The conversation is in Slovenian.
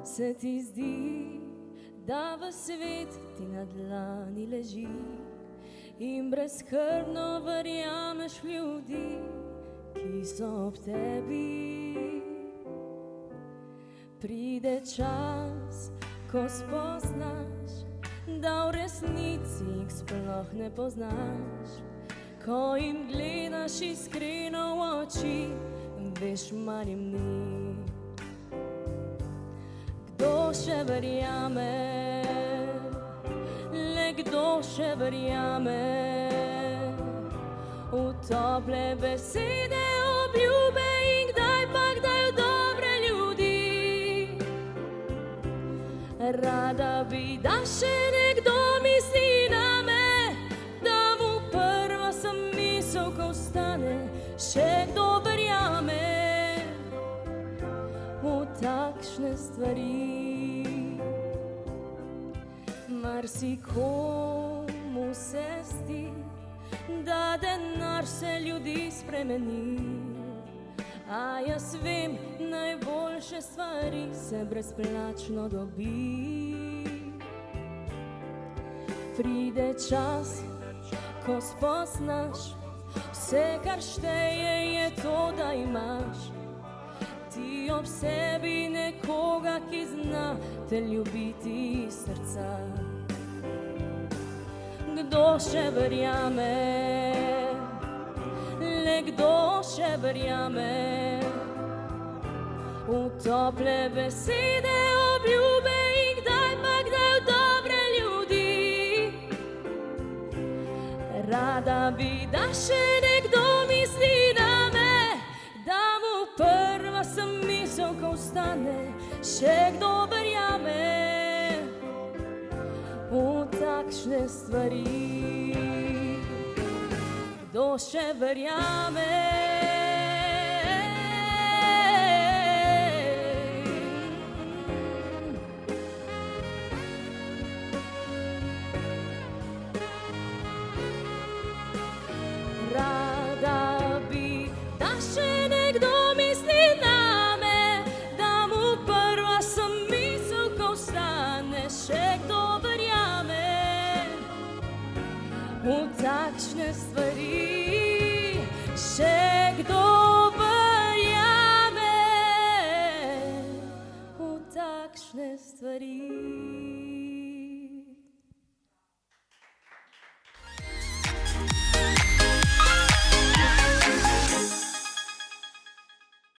Se ti zdi, da v svet ti na dlani leži in brezskrbno verjameš v ljudi, ki so ob tebi. Pride čas, ko spoznaš, da v resnici jih sploh ne poznaš. Ko jim gledaš iskreno v oči, veš, mar jim ni. Kdo še verjame, le kdo še verjame v tople besede, obljube in kdaj pa kdaj v dobre ljudi. Rada bi, da še nekdo misli name, da mu prva sem misel, ko vstane. Še kdo verjame v takšne stvari. Marsikomu se zdi, da denar se ljudi spremeni, a jaz vem, najboljše stvari se brezplačno dobi. Pride čas, ko spoznaš, vse, kar šteje, je to, da imaš ti ob sebi nekoga, ki zna te ljubiti iz srca. Kdo še verjame, le kdo še verjame v tople besede, obljube in kdaj pa kdaj v dobre ljudi. Rada bi, da še nekdo misli name, da mu prva sem misel, ko vstane. Še kdo verjame v takšne stvari? Kdo še verjame?